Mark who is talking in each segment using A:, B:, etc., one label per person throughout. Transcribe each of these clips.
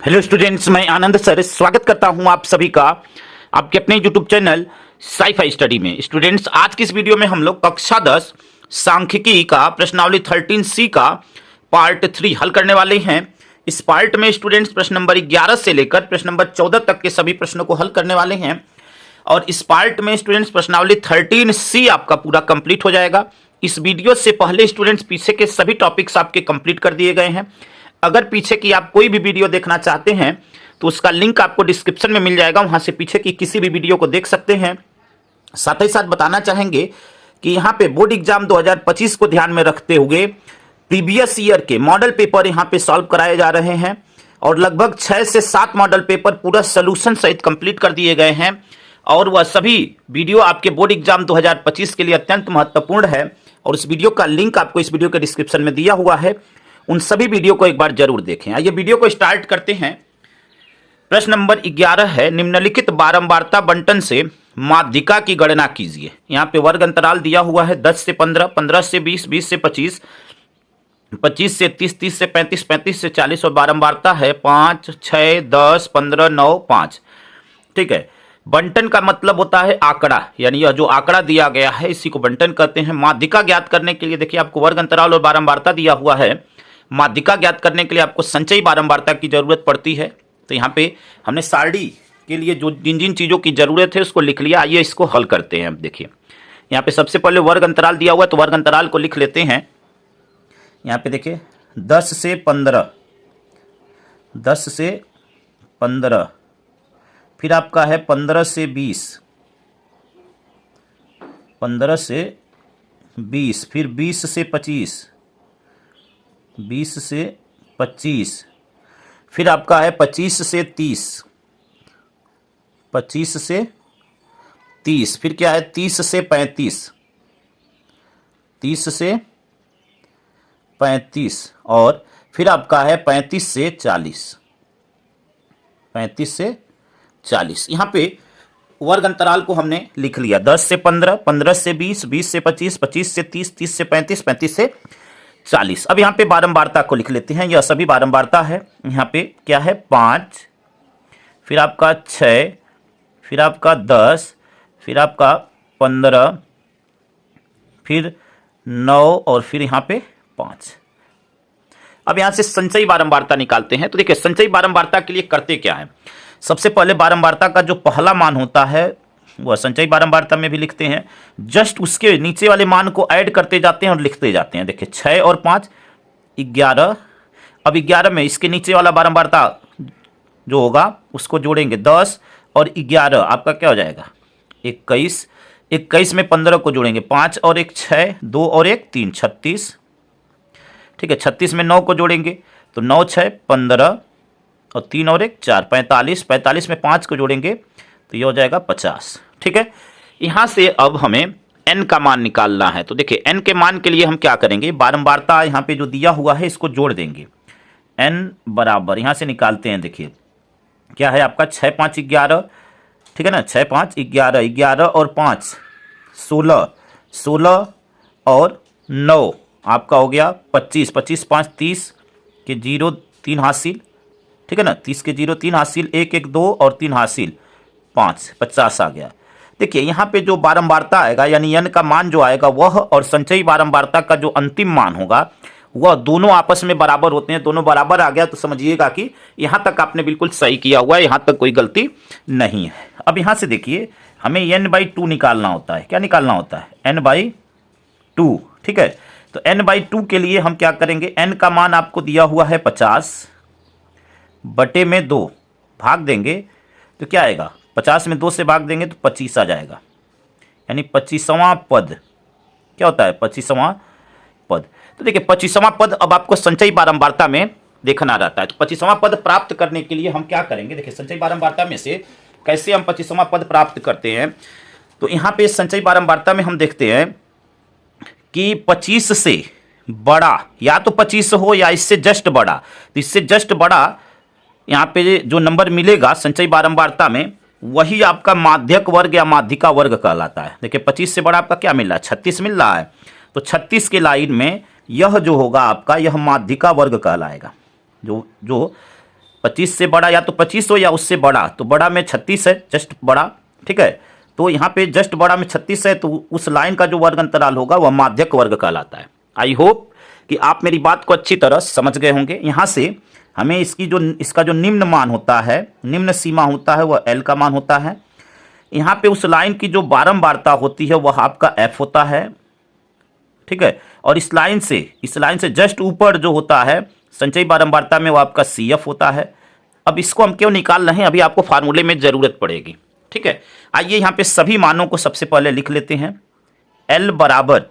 A: Hello students, मैं आनंद sir स्वागत करता हूं आप सभी का आपके अपने यूट्यूब चैनल साइफाई स्टडी में। स्टूडेंट्स, आज की इस वीडियो में हम लोग कक्षा 10 सांख्यिकी का प्रश्नावली 13C का पार्ट 3 हल करने वाले हैं। इस पार्ट में स्टूडेंट्स प्रश्न नंबर 11 से लेकर प्रश्न नंबर 14 तक के सभी प्रश्नों को हल करने वाले हैं और इस पार्ट में स्टूडेंट्स प्रश्नावली 13C आपका पूरा कंप्लीट हो जाएगा। इस वीडियो से पहले स्टूडेंट्स पीछे के सभी टॉपिक्स आपके कंप्लीट कर दिए गए हैं। अगर पीछे की आप कोई भी वीडियो देखना चाहते हैं तो उसका लिंक आपको डिस्क्रिप्शन में मिल जाएगा, वहां से पीछे की किसी भी वीडियो को देख सकते हैं। साथ ही साथ बताना चाहेंगे कि यहां पे बोर्ड एग्जाम 2025 को ध्यान में रखते हुए प्रीवियस ईयर के मॉडल पेपर यहां पे सॉल्व कराए जा रहे हैं और लगभग 6 से 7 मॉडल पेपर पूरा सोल्यूशन सहित कंप्लीट कर दिए गए हैं और वह सभी वीडियो आपके बोर्ड एग्जाम 2025 के लिए अत्यंत महत्वपूर्ण है और उस वीडियो का लिंक आपको इस वीडियो के डिस्क्रिप्शन में दिया हुआ है। उन सभी वीडियो को एक बार जरूर देखें। आइए वीडियो को स्टार्ट करते हैं। प्रश्न नंबर 11 है, निम्नलिखित बारंबारता बंटन से माध्यिका की गणना कीजिए। यहाँ पे वर्ग अंतराल दिया हुआ है 10 से 15, 15 से 20, 20 से 25, 25 से 30, 30 से 35, 35 से 40 और बारंबारता है 5, 6, 10, 15, 9, 5। ठीक है, बंटन का मतलब होता है आंकड़ा, यानी यह जो आंकड़ा दिया गया है इसी को बंटन कहते हैं। माध्यिका ज्ञात करने के लिए देखिए आपको वर्ग अंतराल और बारंबारता दिया हुआ है। माध्यिका ज्ञात करने के लिए आपको संचयी बारंबारता की जरूरत पड़ती है। तो यहाँ पे हमने सारणी के लिए जो जिन जिन चीज़ों की जरूरत है उसको लिख लिया। आइए इसको हल करते हैं। अब देखिए यहाँ पे सबसे पहले वर्ग अंतराल दिया हुआ है तो वर्ग अंतराल को लिख लेते हैं। यहाँ पे देखिए 10 से 15, 10 से 15, फिर आपका है 15 से 20, 15 से 20, फिर 20 से 25, 20 से 25, फिर आपका है 25 से 30, 25 से 30, फिर क्या है 30 से 35, 30 से 35 और फिर आपका है 35 से 40, 35 से 40। यहाँ पे वर्ग अंतराल को हमने लिख लिया 10 से 15, 15 से 20, 20 से 25, 25 से 30, 30 से 35, 35 से 40। अब यहाँ पे बारंबारता को लिख लेते हैं। यह सभी बारंबारता है। यहाँ पे क्या है 5, फिर आपका 6, फिर आपका 10, फिर आपका 15, फिर 9 और फिर यहाँ पे 5। अब यहाँ से संचयी बारंबारता निकालते हैं। तो देखिए संचयी बारंबारता के लिए करते क्या है, सबसे पहले बारंबारता का जो पहला मान होता है वह संचयी बारंबारता में भी लिखते हैं, जस्ट उसके नीचे वाले मान को ऐड करते जाते हैं और लिखते जाते हैं। देखिए 6 और 5 11। अब 11 में इसके नीचे वाला बारंबारता जो होगा उसको जोड़ेंगे 10 और 11 आपका क्या हो जाएगा 21। 21 में 15 को जोड़ेंगे 5 और 1 6, 2 और 1 3, 36। ठीक है, 36 में 9 को जोड़ेंगे तो 9 6 15 और 3 और 1 4, 45। 45 में 5 को जोड़ेंगे तो ये हो जाएगा 50। ठीक है, यहाँ से अब हमें n का मान निकालना है। तो देखिए n के मान के लिए हम क्या करेंगे, बारंबारता यहाँ पे जो दिया हुआ है इसको जोड़ देंगे। n बराबर यहाँ से निकालते हैं। देखिए क्या है आपका 6 5 11, ठीक है ना, 6 5 11, 11 और 5 16, 16 और 9 आपका हो गया 25, 25 5 30 के 0 3 हासिल, ठीक है ना, 30 के 0 3 हासिल, 1 1 2 और 3 हासिल 5, 50 आ गया। देखिए यहाँ पे जो बारंबारता आएगा यानी n का मान जो आएगा वह और संचयी बारंबारता का जो अंतिम मान होगा वह दोनों आपस में बराबर होते हैं। दोनों बराबर आ गया तो समझिएगा कि यहाँ तक आपने बिल्कुल सही किया हुआ है, यहाँ तक कोई गलती नहीं है। अब यहाँ से देखिए हमें n/2 निकालना होता है। क्या निकालना होता है n/2। ठीक है, तो n/2 के लिए हम क्या करेंगे, n का मान आपको दिया हुआ है 50 बटे में 2 भाग देंगे तो क्या आएगा, 50 में 2 से भाग देंगे तो 25 आ जाएगा, यानी 25वां पद क्या होता है 25वां पद। तो देखिए 25वां पद अब आपको संचयी बारंबारता में देखना रहता है। तो 25वां पद प्राप्त करने के लिए हम क्या करेंगे, देखिए संचयी बारंबारता में से कैसे हम 25वां पद प्राप्त करते हैं। तो यहाँ पे संचयी बारंबारता में हम देखते हैं कि 25 से बड़ा या तो 25 हो या इससे जस्ट बड़ा। तो इससे जस्ट बड़ा यहाँ पे जो नंबर मिलेगा संचयी बारंबारता में वही आपका माध्यक वर्ग या माध्यिका वर्ग कहलाता है। देखिए 25 से बड़ा आपका क्या मिल रहा है 36 मिल रहा है। तो 36 के लाइन में यह जो होगा आपका यह माध्यिका वर्ग कहलाएगा। जो 25 से बड़ा या तो 25 हो या उससे बड़ा, तो बड़ा में 36 है, जस्ट बड़ा, ठीक है। तो यहाँ पे जस्ट बड़ा में 36 है, तो उस लाइन का जो वर्ग अंतराल होगा वह माध्यक वर्ग कहलाता है। आई होप कि आप मेरी बात को अच्छी तरह समझ गए होंगे। यहाँ से हमें इसका जो निम्न मान होता है, निम्न सीमा होता है, वह L का मान होता है। यहाँ पे उस लाइन की जो बारंबारता होती है वह आपका F होता है, ठीक है। और इस लाइन से जस्ट ऊपर जो होता है संचयी बारंबारता में, वो आपका CF होता है। अब इसको हम क्यों निकाल रहे हैं, अभी आपको फार्मूले में जरूरत पड़ेगी, ठीक है। आइए यहाँ पे सभी मानों को सबसे पहले लिख लेते हैं। L बराबर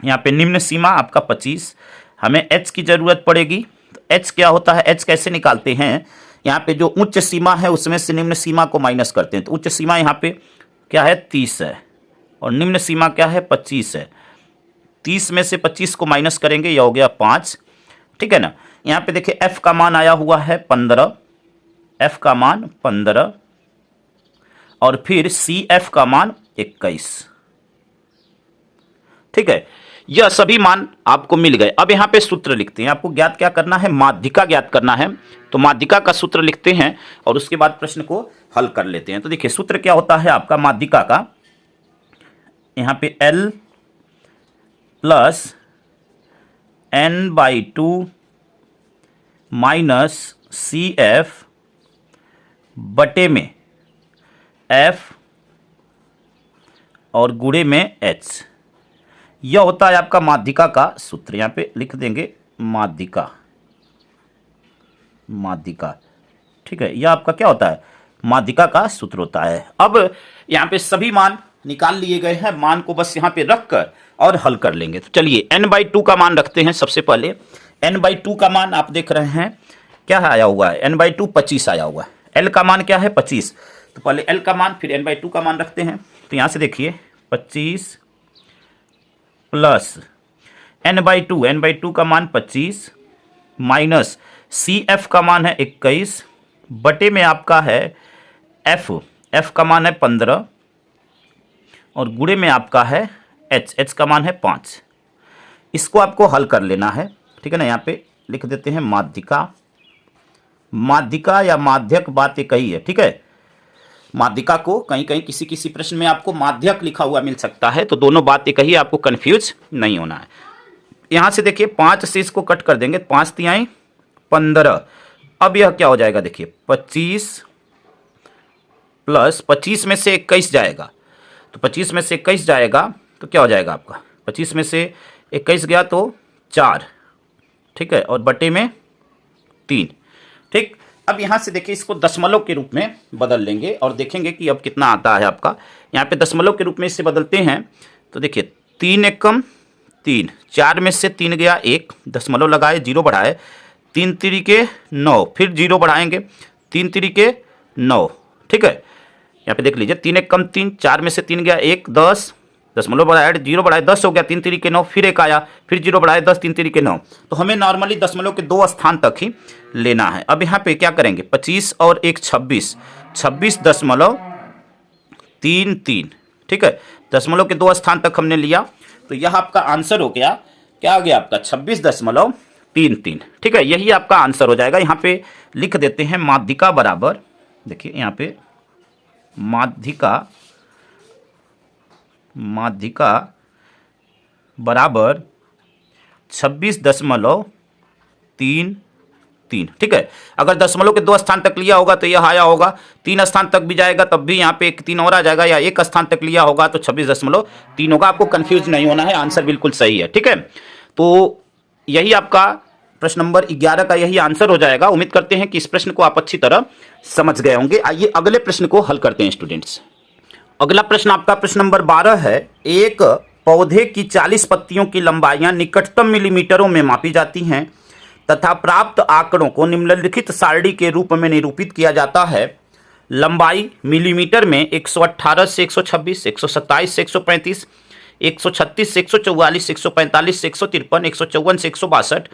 A: यहाँ पे निम्न सीमा आपका 25, हमें H की जरूरत पड़ेगी। तो H क्या होता है, H कैसे निकालते हैं, यहाँ पे जो उच्च सीमा है उसमें से निम्न सीमा को माइनस करते हैं। तो उच्च सीमा यहाँ पे क्या है, 30 है, और निम्न सीमा क्या है, 25 है। 30 में से 25 को माइनस करेंगे, यह हो गया 5, ठीक है ना। यहाँ पे देखिए F का मान आया हुआ है 15, F का मान 15, और फिर CF का मान 21, ठीक है। यह सभी मान आपको मिल गए। अब यहाँ पे सूत्र लिखते हैं, आपको ज्ञात क्या करना है, माध्यिका ज्ञात करना है। तो माध्यिका का सूत्र लिखते हैं और उसके बाद प्रश्न को हल कर लेते हैं। तो देखिए सूत्र क्या होता है आपका माध्यिका का, यहाँ पे L plus n/2 minus CF बटे में F और गुणे में H, यह होता है आपका माध्यिका का सूत्र। यहाँ पे लिख देंगे माध्यिका, ठीक है। यह आपका क्या होता है, माध्यिका का सूत्र होता है। अब यहाँ पे सभी मान निकाल लिए गए हैं, मान को बस यहाँ पे रखकर और हल कर लेंगे। तो चलिए n/2 का मान रखते हैं सबसे पहले। n/2 का मान आप देख रहे हैं क्या आया हुआ है, n/2 25 आया हुआ है। L का मान क्या है, 25। तो पहले L का मान फिर n/2 का मान रखते हैं। तो यहाँ से देखिए 25 प्लस n/2 का मान 25 माइनस CF का मान है 21 बटे में आपका है F का मान है 15 और गुणे में आपका है H का मान है 5। इसको आपको हल कर लेना है, ठीक है ना। यहाँ पे लिख देते हैं माध्यिका या माध्यक, बात एक ही है, ठीक है। माध्यिका को कहीं कहीं किसी प्रश्न में आपको माध्यक लिखा हुआ मिल सकता है, तो दोनों बात एक ही है, आपको कंफ्यूज नहीं होना है। यहाँ से देखिए 5 से इसको कट कर देंगे, 5 तिहाई 15। अब यह क्या हो जाएगा, देखिए 25 प्लस 25 में से 21 जाएगा, तो 25 में से 21 जाएगा तो क्या हो जाएगा आपका, 25 में से 21 गया तो 4, ठीक है, और बटे में 3, ठीक। अब यहाँ से देखिए इसको दशमलव के रूप में बदल लेंगे और देखेंगे कि अब कितना आता है आपका। यहाँ पे दशमलव के रूप में इससे बदलते हैं तो देखिए 3 एकम 3, 4 में से 3 गया 1, दशमलव लगाए, 0 बढ़ाए, 3 तिरिके 9, फिर 0 बढ़ाएंगे, 3 तिरिके 9, ठीक है। यहाँ पे देख लीजिए 3 एकम 3, 4 में से 3 गया 1, 10, दशमलव बढ़ाया, 0 बढ़ाए 10 हो गया, 3 तिरिके 9, फिर 1 आया, फिर 0 बढ़ाए 10, 3 तिरिके 9। तो हमें नॉर्मली दशमलव के 2 स्थान तक ही लेना है। अब यहाँ पे क्या करेंगे, 25 और 1 26, 26.33, ठीक है। दशमलव के 2 स्थान तक हमने लिया, तो यह आपका आंसर हो गया, क्या आ गया आपका 26.33, ठीक है। यही आपका आंसर हो जाएगा। यहाँ पे लिख देते हैं माध्यिका बराबर, देखिए यहाँ पे माध्यिका बराबर 26.33, ठीक है। अगर दशमलव के 2 स्थान तक लिया होगा तो यह आया होगा, 3 स्थान तक भी जाएगा तब भी यहाँ पे 1 3 और आ जाएगा, या 1 स्थान तक लिया होगा तो 26.3 होगा। आपको कंफ्यूज नहीं होना है, आंसर बिल्कुल सही है, ठीक है। तो यही आपका प्रश्न नंबर 11 का यही आंसर हो जाएगा। उम्मीद करते हैं कि इस प्रश्न को आप अच्छी तरह समझ गए होंगे। आइए अगले प्रश्न को हल करते हैं स्टूडेंट्स। अगला प्रश्न आपका प्रश्न नंबर 12 है। एक पौधे की 40 पत्तियों की लंबाइयां निकटतम मिलीमीटरों में मापी जाती हैं तथा प्राप्त आंकड़ों को निम्नलिखित सारणी के रूप में निरूपित किया जाता है। लंबाई मिलीमीटर में 118 से 126, 127 से 135, 136 से 144, 145 से 153, 154 से 162,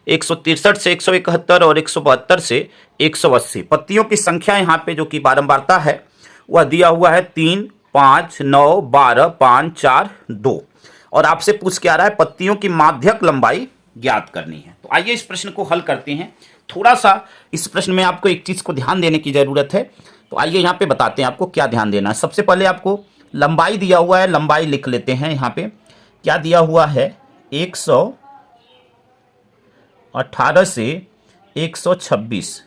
A: 163 से 171 और 172 से 180। पत्तियों की संख्या यहाँ पे जो कि बारंबारता है वह दिया हुआ है 3, 5, 9, 12, 5, 4, 2 और आपसे पूछ के आ रहा है पत्तियों की माध्यक लंबाई ज्ञात करनी है। तो आइए इस प्रश्न को हल करते हैं। थोड़ा सा इस प्रश्न में आपको एक चीज़ को ध्यान देने की ज़रूरत है। तो आइए यहाँ पे बताते हैं आपको क्या ध्यान देना है। सबसे पहले आपको लंबाई दिया हुआ है, लंबाई लिख लेते हैं। यहाँ पे क्या दिया हुआ है, 118 से 126।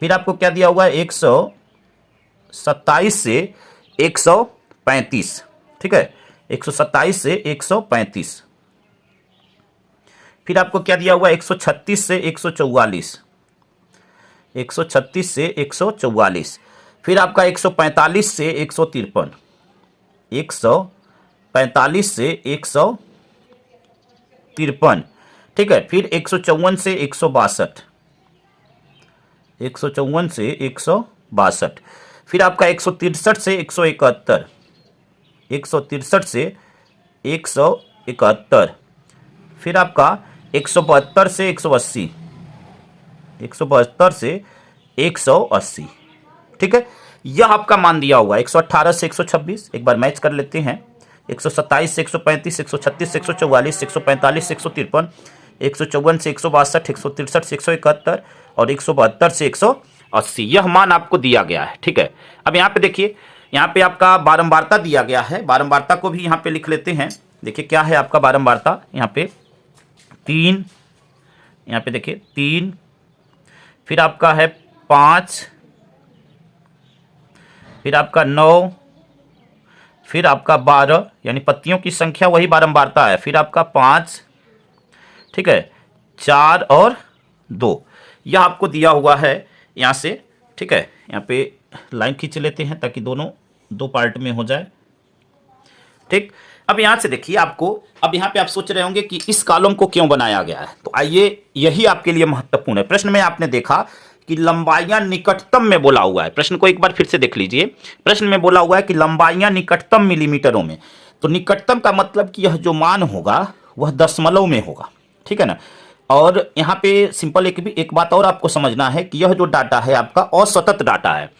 A: फिर आपको क्या दिया हुआ है, 127 से 135। ठीक है, 127 से 135। फिर आपको क्या दिया हुआ है, 136 से 144। 136 से 144। फिर आपका 145 से 153। 145 से 153। ठीक है, फिर 154 से 162। 154 से 162। फिर आपका 163 से 171। 163 से 171। फिर आपका 172 से 180। 172 से 180। ठीक है, यह आपका मान दिया हुआ है। 118 से 126 एक बार मैच कर लेते हैं। 127 से 135, 136 से 144, 145 से 153, 154 से 162, 163 से 171 और 172 से 180। यह मान आपको दिया गया है। ठीक है, अब यहाँ पे देखिए, यहाँ पे आपका बारंबारता दिया गया है। बारंबारता को भी यहाँ पे लिख लेते हैं। देखिए क्या है आपका बारंबारता, यहाँ पे 3, यहाँ पे देखिए 3, फिर आपका है 5, फिर आपका 9, फिर आपका 12, यानी पत्तियों की संख्या वही बारंबारता है। फिर आपका 5, ठीक है, 4 और 2, यह आपको दिया हुआ है यहाँ से। ठीक है, यहाँ पे लाइन खींच लेते हैं ताकि दोनों दो पार्ट में हो जाए। ठीक, अब यहाँ से देखिए आपको, अब यहाँ पे आप सोच रहे होंगे कि इस कॉलम को क्यों बनाया गया है। तो आइए, यही आपके लिए महत्वपूर्ण है। प्रश्न में आपने देखा कि लंबाइयां निकटतम में बोला हुआ है। प्रश्न को एक बार फिर से देख लीजिए। प्रश्न में बोला हुआ है कि लंबाइयां निकटतम मिलीमीटरों में। तो निकटतम का मतलब कि यह जो मान होगा वह दशमलव में होगा। ठीक है ना। और यहाँ पे सिंपल एक बात और आपको समझना है कि यह जो डाटा है आपका असतत डाटा है।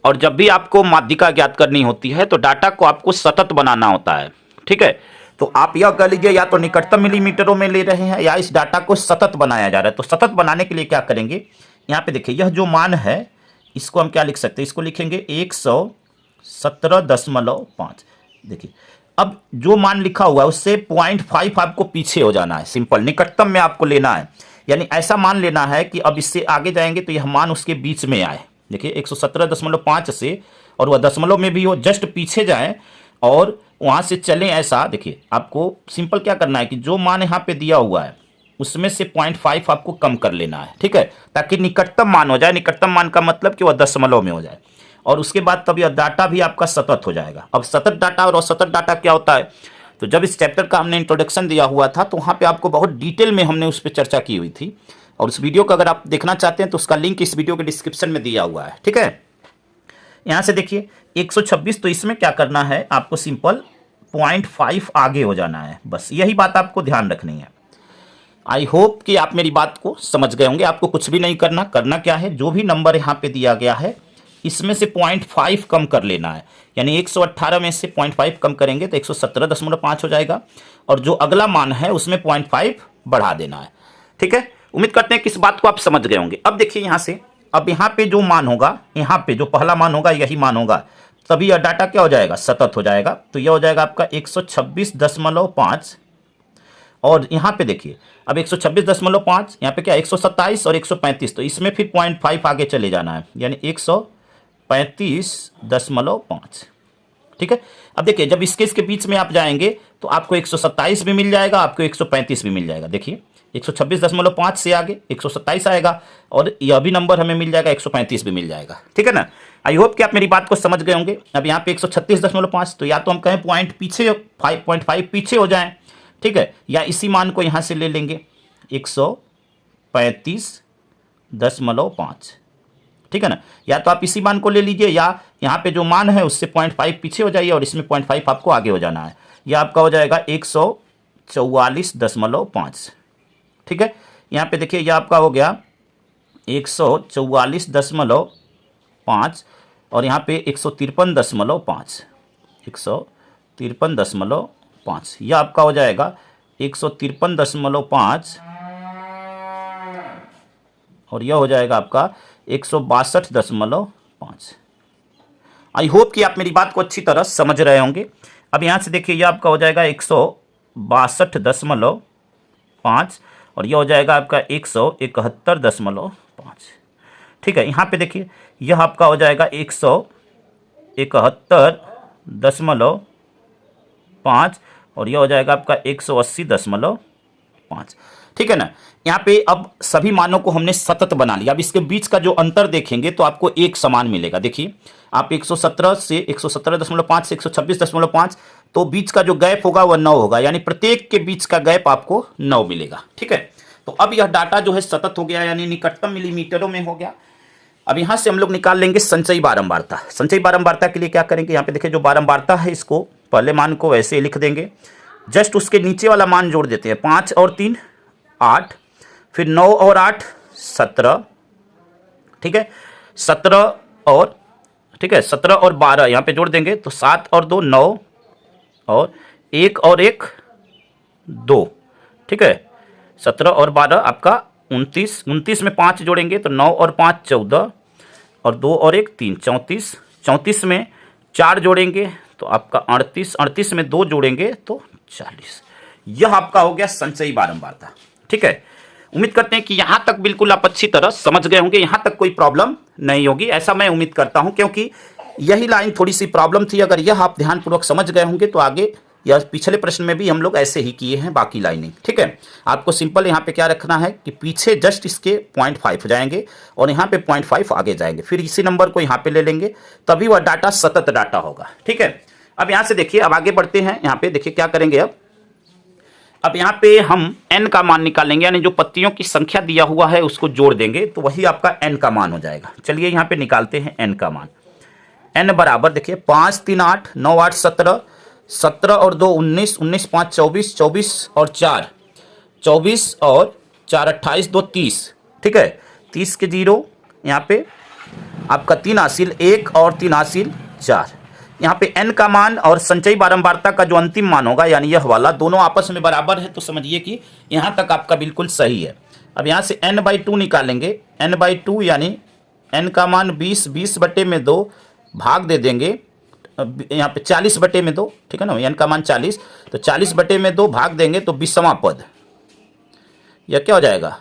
A: और जब भी आपको माध्यिका ज्ञात करनी होती है तो डाटा को आपको सतत बनाना होता है। ठीक है, तो आप यह कह लीजिए या तो निकटतम मिलीमीटरों में ले रहे हैं या इस डाटा को सतत बनाया जा रहा है। तो सतत बनाने के लिए क्या करेंगे, यहाँ पे देखिए यह जो मान है इसको हम क्या लिख सकते हैं, इसको लिखेंगे 117.5। देखिए अब जो मान लिखा हुआ है उससे 0.5 आपको पीछे हो जाना है। सिंपल, निकटतम में आपको लेना है, यानी ऐसा मान लेना है कि अब इससे आगे जाएंगे तो यह मान उसके बीच में आए। देखिए 117.5 से, और वह दशमलव में भी हो, जस्ट पीछे जाएं और वहां से चलें। ऐसा देखिए आपको सिंपल क्या करना है कि जो मान यहाँ पे दिया हुआ है उसमें से 0.5 आपको कम कर लेना है। ठीक है, ताकि निकटतम मान हो जाए। निकटतम मान का मतलब कि वह दशमलव में हो जाए, और उसके बाद तब यह डाटा भी आपका सतत हो जाएगा। अब सतत डाटा और असतत डाटा क्या होता है, तो जब इस चैप्टर का हमने इंट्रोडक्शन दिया हुआ था तो वहाँ पे आपको बहुत डिटेल में हमने उस पर चर्चा की हुई थी। और उस वीडियो को अगर आप देखना चाहते हैं तो उसका लिंक इस वीडियो के डिस्क्रिप्शन में दिया हुआ है। ठीक है, यहाँ से देखिए 126, तो इसमें क्या करना है आपको, सिंपल 0.5 आगे हो जाना है। बस यही बात आपको ध्यान रखनी है। आई होप कि आप मेरी बात को समझ गए होंगे। आपको कुछ भी नहीं करना। करना क्या है, जो भी नंबर यहाँ पे दिया गया है इसमें से 0.5 कम कर लेना है। यानी 118 में से 0.5 कम करेंगे तो 117.5 हो जाएगा, और जो अगला मान है उसमें 0.5 बढ़ा देना है। ठीक है, उम्मीद करते हैं कि इस बात को आप समझ गए होंगे। अब देखिए यहाँ से, अब यहाँ पे जो मान होगा, यहाँ पे जो पहला मान होगा यही मान होगा, तभी यह डाटा क्या हो जाएगा, सतत हो जाएगा। तो यह हो जाएगा आपका 126.5। और यहाँ पे देखिए अब 126.5, यहाँ पे क्या 127 और 135, तो इसमें फिर 0.5 आगे चले जाना है, यानी 135.5। ठीक है, अब देखिए जब इसके बीच में आप जाएंगे तो आपको 127 भी मिल जाएगा, आपको 135 भी मिल जाएगा। देखिए 126.5 से आगे 127 आएगा, और यह भी नंबर हमें मिल जाएगा, 135 भी मिल जाएगा। ठीक है ना। आई होप कि आप मेरी बात को समझ गए होंगे। अब यहाँ पे 136.5, तो या तो हम कहें 0.5 पीछे हो जाएं, ठीक है, या इसी मान को यहाँ से ले लेंगे 135.5। ठीक है ना, या तो आप इसी मान को ले लीजिए, या यहाँ पे जो मान है उससे 0.5 पीछे हो जाइए और इसमें 0.5 आपको आगे हो जाना है। यह आपका हो जाएगा 144.5। ठीक है, यहाँ पे देखिए यह आपका हो गया 144.5, और यहाँ पे 153.5। 153.5, यह आपका हो जाएगा 153.5 और यह हो जाएगा आपका 162.5। आई होप कि आप मेरी बात को अच्छी तरह समझ रहे होंगे। अब यहाँ से देखिए यह आपका हो जाएगा 162.5 और यह हो जाएगा आपका 171.5। ठीक है, यहाँ पे देखिए यह आपका हो जाएगा 171.5 और यह हो जाएगा आपका 180.5। ठीक है ना। यहाँ पे अब सभी मानों को हमने सतत बना लिया। अब इसके बीच का जो अंतर देखेंगे तो आपको एक समान मिलेगा। देखिए आप 117 से 117.5 से 126.5, तो बीच का जो गैप होगा वह 9 होगा, यानी प्रत्येक के बीच का गैप आपको 9 मिलेगा। ठीक है, तो अब यह डाटा जो है सतत हो गया, यानी निकटतम मिलीमीटरों में हो गया। अब यहां से हम लोग निकाल लेंगे संचयी बारंबारता। संचयी बारंबारता के लिए क्या करेंगे, यहाँ पे देखिए जो बारंबारता है इसको पहले मान को वैसे लिख देंगे, जस्ट उसके नीचे वाला मान जोड़ देते हैं। 5 और 3 8, फिर 9 और 8 17। ठीक है, 17 और 12 यहाँ पे जोड़ देंगे तो 7 और 2 9 और 1 और 1 2। ठीक है, 17 और 12 आपका 29, 29 में 5 जोड़ेंगे तो 9 और 5 14 और 2 और 1 3 34, 34 में 4 जोड़ेंगे तो आपका 38, 38 में 2 जोड़ेंगे तो 40। यह आपका हो गया संचयी बारंबारता। ठीक है, उम्मीद करते हैं कि यहाँ तक बिल्कुल आप अच्छी तरह समझ गए होंगे, यहाँ तक कोई प्रॉब्लम नहीं होगी, ऐसा मैं उम्मीद करता हूँ, क्योंकि यही लाइन थोड़ी सी प्रॉब्लम थी। अगर यह आप ध्यानपूर्वक समझ गए होंगे तो आगे या पिछले प्रश्न में भी हम लोग ऐसे ही किए हैं बाकी लाइनें। ठीक है, आपको सिंपल यहाँ पे क्या रखना है कि पीछे जस्ट इसके 0.5 जाएंगे और यहाँ पे 0.5 आगे जाएंगे, फिर इसी नंबर को यहाँ पे ले लेंगे, तभी वह डाटा सतत डाटा होगा। ठीक है, अब यहाँ से देखिए, अब आगे बढ़ते हैं। यहाँ पे देखिए क्या करेंगे, अब यहाँ पे हम n का मान निकालेंगे, यानी जो पत्तियों की संख्या दिया हुआ है उसको जोड़ देंगे तो वही आपका n का मान हो जाएगा। चलिए यहाँ पे निकालते हैं n का मान। n बराबर देखिए 5 3 8 9 8 17, 17 और 2 19, 19 5 24, 24 और 4 24 और 4 28, 2 30। ठीक है, 30 के 0 यहाँ पे आपका 3 हासिल 1 और 3 हासिल 4। यहाँ पे n का मान और संचयी बारंबारता का जो अंतिम मान होगा, यानी यह वाला, दोनों आपस में बराबर है, तो समझिए कि यहाँ तक आपका बिल्कुल सही है। अब यहाँ से n/2 निकालेंगे। n/2 यानी n का मान 20, 20/2 भाग दे देंगे यहाँ पे 40/2। ठीक है ना, n का मान 40, तो 40/2 भाग देंगे तो 20वां पद, यह क्या हो जाएगा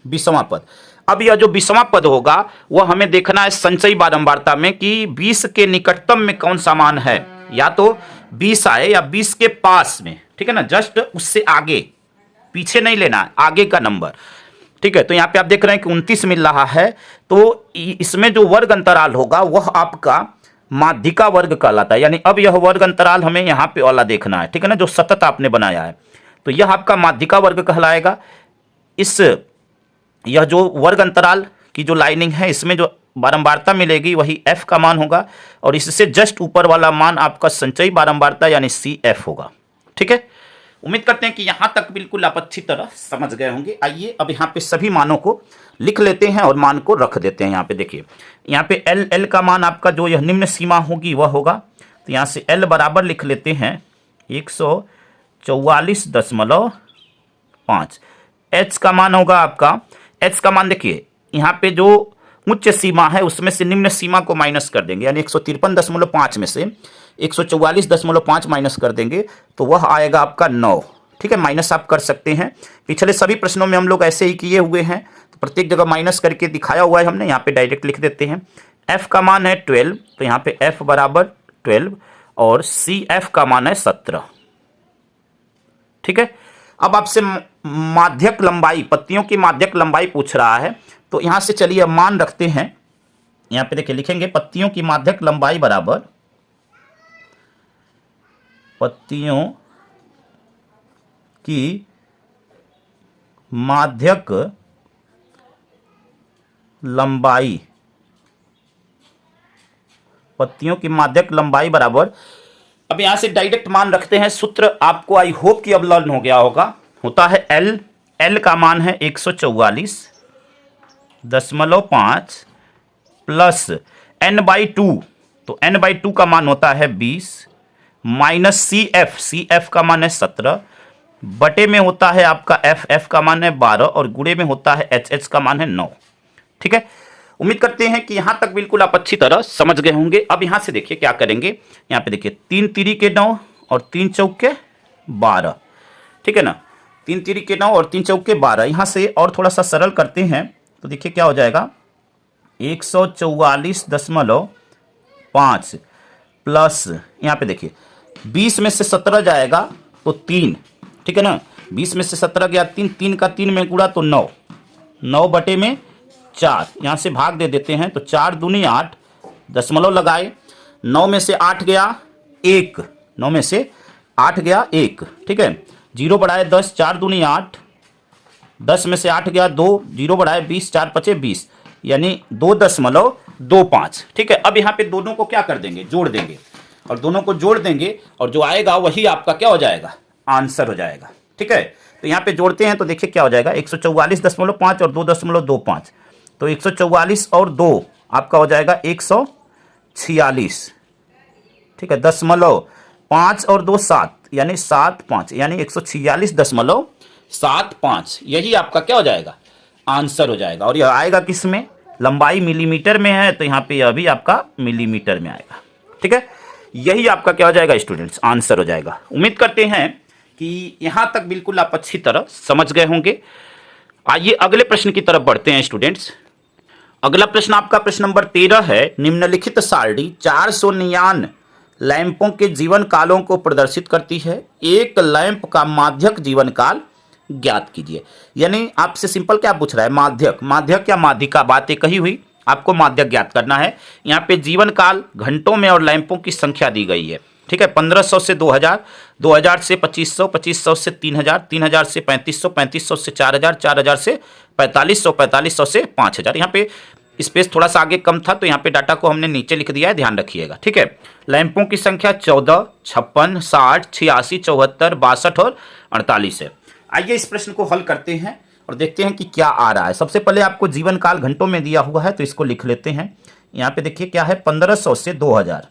A: 20वां पद। अब यह जो 20वां पद होगा वह हमें देखना है संचयी बारंबारता में कि 20 के निकटतम में कौन सा मान है, या तो 20 आए या 20 के पास में। ठीक है ना, जस्ट उससे आगे, पीछे नहीं लेना है, आगे का नंबर। ठीक है, तो यहाँ पे आप देख रहे हैं कि 29 मिल रहा है, तो इसमें जो वर्ग अंतराल होगा वह आपका माध्यिका वर्ग कहलाता है। यानी अब यह वर्ग अंतराल हमें यहाँ पे वाला देखना है। ठीक है ना, जो सतत आपने बनाया है, तो यह आपका माध्यिका वर्ग कहलाएगा। यह जो वर्ग अंतराल की जो लाइनिंग है, इसमें जो बारंबारता मिलेगी वही f का मान होगा, और इससे जस्ट ऊपर वाला मान आपका संचयी बारंबारता यानी CF होगा। ठीक है, उम्मीद करते हैं कि यहाँ तक बिल्कुल आप अच्छी तरह समझ गए होंगे। आइए अब यहाँ पे सभी मानों को लिख लेते हैं और मान को रख देते हैं। यहाँ पे देखिए, यहाँ पे L का मान आपका जो यह निम्न सीमा होगी वह होगा, तो यहाँ से L बराबर लिख लेते हैं 144.5। H का मान होगा आपका, H का मान देखिए यहाँ पे जो उच्च सीमा है उसमें से निम्न सीमा को माइनस कर देंगे, यानी 153.5 में से 144.5 माइनस कर देंगे तो वह आएगा आपका 9। ठीक है, माइनस आप कर सकते हैं, पिछले सभी प्रश्नों में हम लोग ऐसे ही किए हुए हैं, तो प्रत्येक जगह माइनस करके दिखाया हुआ है हमने, यहाँ पे डायरेक्ट लिख देते हैं। F का मान है 12, तो यहाँ पे F बराबर 12 और CF का मान है 17। ठीक है, अब आपसे माध्यक लंबाई, पत्तियों की माध्यक लंबाई पूछ रहा है, तो यहां से चलिए अब मान रखते हैं। यहां पे देखिए लिखेंगे पत्तियों की माध्यक लंबाई बराबर पत्तियों की माध्यक लंबाई, पत्तियों की माध्यक लंबाई बराबर, अब यहां से डायरेक्ट मान रखते हैं। सूत्र आपको आई होप कि अब लर्न हो गया होगा, होता है L का मान है 144.5 प्लस n/2, तो n/2 का मान होता है 20 माइनस CF का मान है 17, बटे में होता है आपका F का मान है 12 और गुणे में होता है H का मान है 9। ठीक है, उम्मीद करते हैं कि यहां तक बिल्कुल आप अच्छी तरह समझ गए होंगे। अब यहां से देखिए क्या करेंगे, यहां पे देखिए 3 तिरी के 9 और 3 चौके 12, ठीक है ना, 3 तिरी के 9 और 3 चौके 12। यहां से और थोड़ा सा सरल करते हैं तो देखिए क्या हो जाएगा, 144.5 प्लस यहाँ पे देखिए 20 में से 17 जाएगा तो 3, ठीक है ना, 20 में से 17 गया 3, 3 का 3 में गुणा तो 9, 9 बटे में 4, यहाँ से भाग दे देते हैं तो 4 दूनी 8, दशमलव लगाए, 9 में से 8 गया 1, 9 में से 8 गया 1, ठीक है, 0 बढ़ाए 10, 4 दूनी 8, 10 में से 8 गया 2, 0 बढ़ाए 20, 4 पचे 20, यानी 2.25, ठीक है। अब यहाँ पे दोनों को क्या कर देंगे, जोड़ देंगे, और दोनों को जोड़ देंगे और जो आएगा वही आपका क्या हो जाएगा, आंसर हो जाएगा, ठीक है। तो यहाँ पे जोड़ते हैं तो देखिए क्या हो जाएगा, 144.5 और 2.25, तो 144 और 2 आपका हो जाएगा 146, ठीक है, 0.5 और 2 7, यानी 7.5, यानी 146.75, यही आपका क्या हो जाएगा, आंसर हो जाएगा। और यह आएगा किस में, लंबाई मिलीमीटर में है तो यहाँ पे यह भी आपका मिलीमीटर में आएगा, ठीक है, यही आपका क्या हो जाएगा स्टूडेंट्स, आंसर हो जाएगा। उम्मीद करते हैं कि यहां तक बिल्कुल आप अच्छी तरह समझ गए होंगे। आइए अगले प्रश्न की तरफ बढ़ते हैं स्टूडेंट्स। अगला प्रश्न आपका प्रश्न नंबर 13 है, निम्नलिखित सारणी 499 लैंपों के जीवन कालों को प्रदर्शित करती है, एक लैंप का माध्यक जीवन काल ज्ञात कीजिए। यानी आपसे सिंपल क्या पूछ रहा है, माध्यक, माध्यक या माध्यिका, बात एक ही हुई, आपको माध्यक ज्ञात करना है। यहाँ पे जीवन काल घंटों में और लैंपों की संख्या दी गई है, ठीक है, 1500 से 2000, 2000 से 2500, 2500 से 3000, 3000 से 3500, 3500 से 4000, 4000 से 4500, 4500 से 5000। यहाँ पे स्पेस थोड़ा सा आगे कम था तो यहाँ पे डाटा को हमने नीचे लिख दिया है, ध्यान रखिएगा, ठीक है। लैंपों की संख्या 14, 56, 60, 86, 74, 62 और 48 है। आइए इस प्रश्न को हल करते हैं और देखते हैं कि क्या आ रहा है। सबसे पहले आपको जीवन काल घंटों में दिया हुआ है तो इसको लिख लेते हैं। यहाँ पे देखिए क्या है, 1500 से 2000,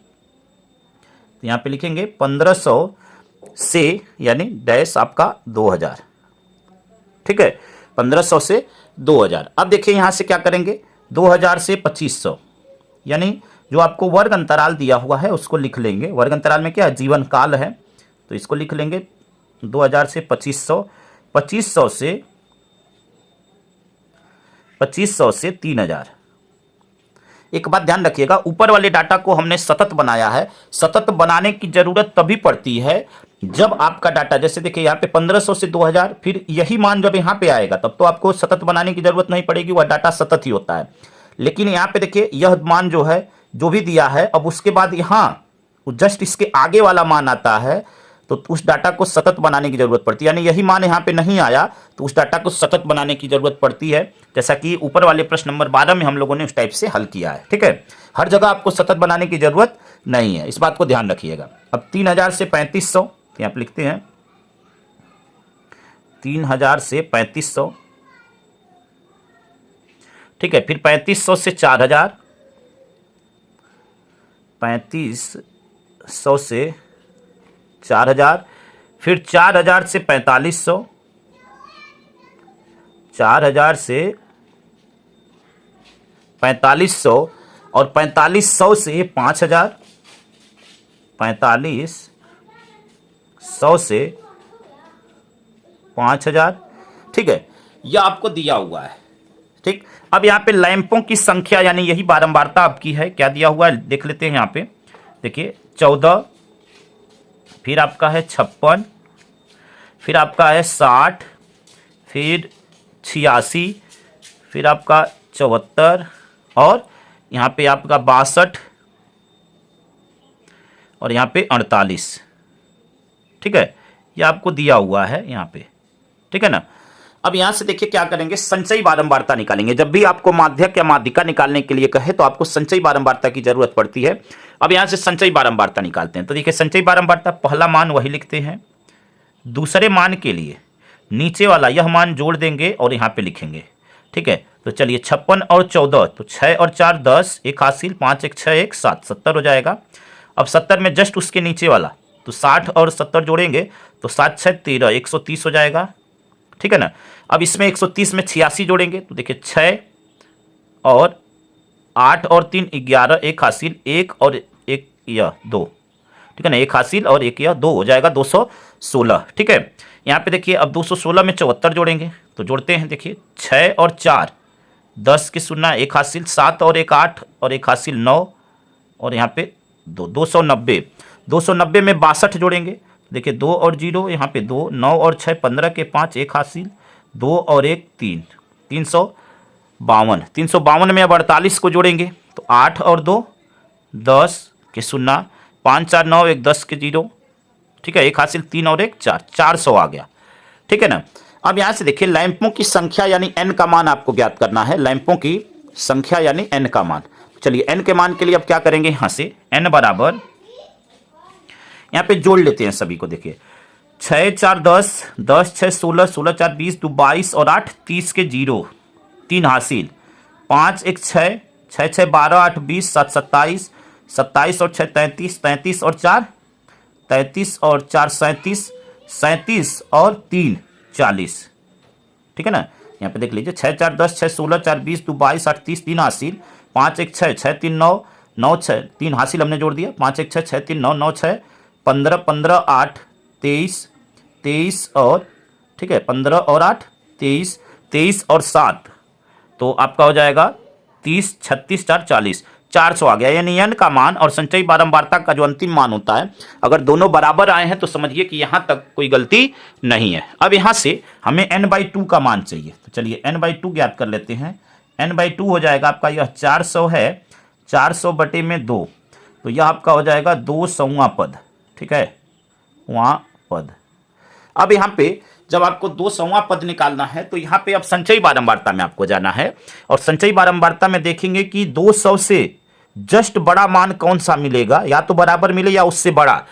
A: तो यहाँ पे लिखेंगे 1500 से यानी डैश आपका 2000, ठीक है, 1500 से 2000। अब देखिए यहाँ से क्या करेंगे, 2000 से 2500, यानी जो आपको वर्ग अंतराल दिया हुआ है उसको लिख लेंगे। वर्ग अंतराल में क्या है, जीवन काल है, तो इसको लिख लेंगे 2000 से 2500, 2500 से 3000। एक बात ध्यान रखिएगा, ऊपर वाले डाटा को हमने सतत बनाया है। सतत बनाने की जरूरत तभी पड़ती है जब आपका डाटा, जैसे देखिए यहाँ पे 1500 से 2000, फिर यही मान जब यहाँ पे आएगा तब तो आपको सतत बनाने की जरूरत नहीं पड़ेगी, वह डाटा सतत ही होता है। लेकिन यहाँ पे देखिए यह मान जो है, जो भी दिया है, अब उसके बाद यहाँ जस्ट इसके आगे वाला मान आता है तो उस डाटा को सतत बनाने की जरूरत पड़ती है। यानी यही मान यहाँ पे नहीं आया तो उस डाटा को सतत बनाने की जरूरत पड़ती है, जैसा कि ऊपर वाले प्रश्न नंबर 12 में हम लोगों ने उस टाइप से हल किया है, ठीक है। हर जगह आपको सतत बनाने की जरूरत नहीं है, इस बात को ध्यान रखिएगा। अब 3000 से 3500, यहाँ पे लिखते हैं 3000 से 3500, ठीक है, फिर 3500 से 4000, 3500 से 4000, फिर 4000 से 4500, 4000 से 4500 और 4500 से 5000, 4500 से 5000, ठीक है, यह आपको दिया हुआ है, ठीक। अब यहाँ पे लैंपों की संख्या यानी यही बारंबारता आपकी है, क्या दिया हुआ है देख लेते हैं। यहाँ पे देखिए 14, फिर आपका है 56, फिर आपका है 60, फिर 86, फिर आपका 74 और यहाँ पे आपका 62 और यहाँ पे 48, ठीक है, ये आपको दिया हुआ है यहाँ पे, ठीक है ना। अब यहाँ से देखिए क्या करेंगे, संचयी बारंबारता निकालेंगे। जब भी आपको माध्यक या माध्यिका निकालने के लिए कहे तो आपको संचयी बारंबारता की जरूरत पड़ती है। अब यहाँ से संचयी बारंबारता निकालते हैं तो देखिए संचयी बारंबारता, पहला मान वही लिखते हैं, दूसरे मान के लिए नीचे वाला यह मान जोड़ देंगे और यहाँ पे लिखेंगे, ठीक है। तो चलिए 56 और 14, तो 6 और 4 10, 1 हासिल, 5 1 6 1 7, 70 हो जाएगा। अब 70 में जस्ट उसके नीचे वाला, तो 60 और 70 जोड़ेंगे तो 7 6 13, 130 हो जाएगा, ठीक है ना। अब इसमें 130 में 86 जोड़ेंगे तो देखिए 6 और 8 और 3 11, एक हासिल, एक और एक या 2, ठीक है ना, एक हासिल और एक या 2 हो जाएगा 216, ठीक है। यहाँ पे देखिए अब 216 में 74 जोड़ेंगे, तो जोड़ते हैं, देखिए 6 और 4 10 की शून्य, एक हासिल, 7 और एक 8 और एक हासिल 9 और यहाँ पे 290, 290 में 62 जोड़ेंगे, देखिए 2 और 0 यहाँ पे 2, 9 और 6 15 के 5, एक हासिल, 2 और एक 3, 352, 352 में अब 48 को जोड़ेंगे, तो 8 और 2 10 के शून्य, 5 4 9 1 10 के 0, ठीक है, एक हासिल, 3 और एक 4, 400 आ गया, ठीक है ना। अब यहाँ से देखिए लैंपों की संख्या यानी n का मान आपको ज्ञात करना है, लैंपों की संख्या यानी n का मान। चलिए n के मान के लिए अब क्या करेंगे, यहाँ से n बराबर, यहाँ पे जोड़ लेते हैं सभी को, देखिए 6 4 10, 10 6 16, 16 4 20, 2 22 और 8 30 के 0, 3 हासिल, 5 1 6, 6 6 12, 8 20, 7 27, 27 और 6 33, 33 और 4 33 और 4 37, 37 और 3 40, ठीक है ना। यहाँ पे देख लीजिए 6 4 10, 6 16, 4 20, 2 22, 8 30, 3 हासिल, 5 1 6, 6 3 9, 9 6, 3 हासिल हमने जोड़ दिया, 5 1 6, 6 3 9, 9 6 15, 15 8 23, 23 और, ठीक है, 15 और 8 23, 23 और 7, तो आपका हो जाएगा 30 36 4 40, 400 आ गया। यानी n का मान और संचयी बारंबारता का जो अंतिम मान होता है, अगर दोनों बराबर आए हैं तो समझिए कि यहाँ तक कोई गलती नहीं है। अब यहाँ से हमें n/2 का मान चाहिए, तो चलिए n/2 ज्ञात कर लेते हैं। n/2 हो जाएगा आपका, यह 400 है, 400 बटे में 2, तो यह आपका हो जाएगा 200वां पद, ठीक है, वां पद। अब यहाँ पे जब आपको 200वां पद निकालना है तो यहाँ पे अब संचयी बारंबारता में आपको जाना है, और संचयी बारंबारता में देखेंगे कि 200 से जस्ट बड़ा मान कौन सा मिलेगा, या तो बराबर मिले या उससे बड़ा।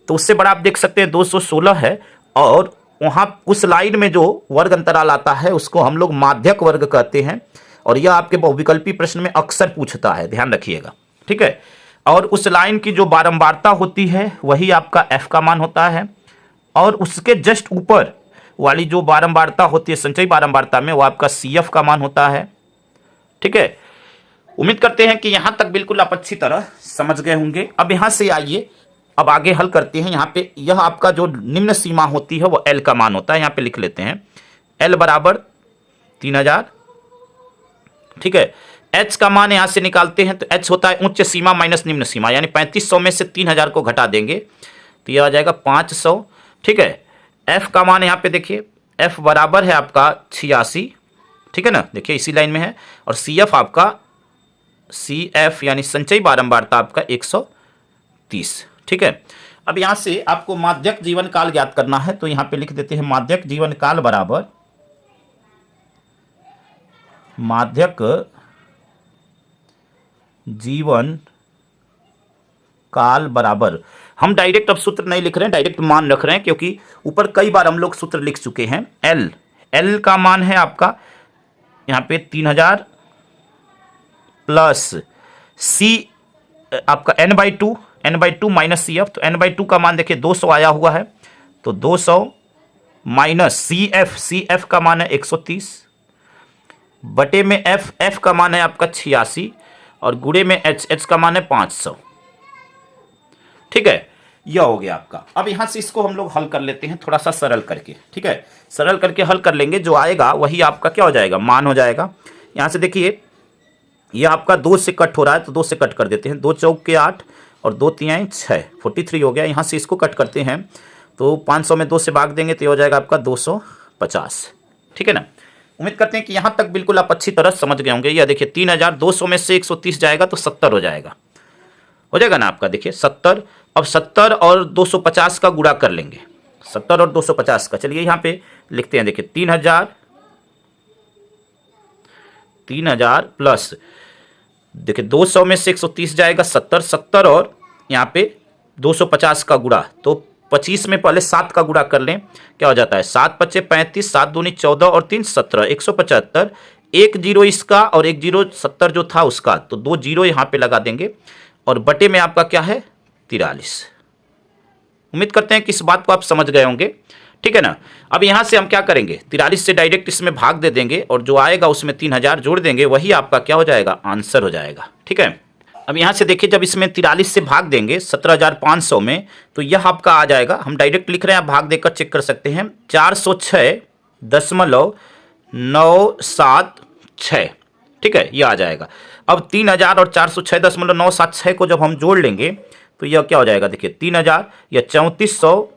A: तो उससे बड़ा आप देख सकते हैं 216 है, और वहाँ उस लाइन में जो वर्ग अंतराल आता है उसको हम लोग माध्यक वर्ग कहते हैं, और यह आपके बहुविकल्पी प्रश्न में अक्सर पूछता है, ध्यान रखिएगा, ठीक है। और उस लाइन की जो बारंबारता होती है वही आपका f का मान होता है, और उसके जस्ट ऊपर वाली जो बारंबारता होती है संचयी बारंबारता में, वो आपका CF का मान होता है, ठीक है। उम्मीद करते हैं कि यहां तक बिल्कुल आप अच्छी तरह समझ गए होंगे। अब यहां से आइए, अब आगे हल करते हैं। यहाँ पे यह आपका जो निम्न सीमा होती है वो L का मान होता है, यहाँ पे लिख लेते हैं L बराबर 3000, ठीक है। H का मान यहां से निकालते हैं तो H होता है उच्च सीमा माइनस निम्न सीमा, यानी 3500 में से 3000 को घटा देंगे तो यह आ जाएगा 500, ठीक है। F का मान यहाँ पे देखिए, F बराबर है आपका 86, ठीक है ना, देखिए इसी लाइन में है, और CF आपका CF यानी संचयी बारंबारता आपका 130, ठीक है। अब यहाँ से आपको माध्यक जीवन काल ज्ञात करना है, तो यहाँ पे लिख देते हैं माध्यक जीवन काल बराबर, माध्यक जीवन काल बराबर, हम डायरेक्ट अब सूत्र नहीं लिख रहे हैं, डायरेक्ट मान रख रहे हैं, क्योंकि ऊपर कई बार हम लोग सूत्र लिख चुके हैं। L का मान है आपका यहाँ पे 3000 प्लस C आपका n/2 माइनस CF, तो n/2 का मान देखिए 200 आया हुआ है, तो 200 माइनस CF का मान है 130 बटे में F का मान है आपका 86 और गुणे में H का मान है 500, ठीक है। यह हो गया आपका। अब यहां से इसको हम लोग हल कर लेते हैं थोड़ा सा सरल करके, ठीक है। सरल करके हल कर लेंगे, जो आएगा वही आपका क्या हो जाएगा, मान हो जाएगा। यहां से देखिए यह आपका 2 से कट हो रहा है, तो 2 से कट कर देते हैं, 2 चौक के 8 और 2 तिहाई 6, 43 हो गया। यहाँ से इसको कट करते हैं तो 500 में 2 से भाग देंगे तो ये हो जाएगा आपका 250, ठीक है ना। उम्मीद करते हैं कि यहाँ तक बिल्कुल आप अच्छी तरह समझ गए होंगे। यह देखिए 3200 में से 130 जाएगा तो 70 हो जाएगा ना आपका, देखिए 70। अब 70 और 250 का गुणा कर लेंगे, 70 और 250 का, चलिए यहाँ पे लिखते हैं, देखिए 3000 प्लस, देखिए 200 में से 130 जाएगा 70 और यहाँ पे 250 का गुणा, तो 25 में पहले 7 का गुणा कर लें, क्या हो जाता है 7 पच्चे 35, 7 दूनी 14 और 3 17, 175, एक जीरो इसका और एक जीरो 70 जो था उसका, तो 2 जीरो यहाँ पे लगा देंगे, और बटे में आपका क्या है 43। उम्मीद करते हैं कि इस बात को आप समझ गए होंगे, ठीक है ना। अब यहां से हम क्या करेंगे, 43 से डायरेक्ट इसमें भाग दे देंगे और जो आएगा उसमें 3000 जोड़ देंगे, वही आपका क्या हो जाएगा, आंसर हो जाएगा। ठीक है। अब यहां से देखिए, जब इसमें 43 से भाग देंगे 17,500 में, तो यह आपका आ जाएगा, हम डायरेक्ट लिख रहे हैं, आप भाग देकर चेक कर सकते हैं, 406.976। ठीक है, यह आ जाएगा। अब 3000 और 406.976 को जब हम जोड़ लेंगे तो यह क्या हो जाएगा, देखिए 3000 या 3400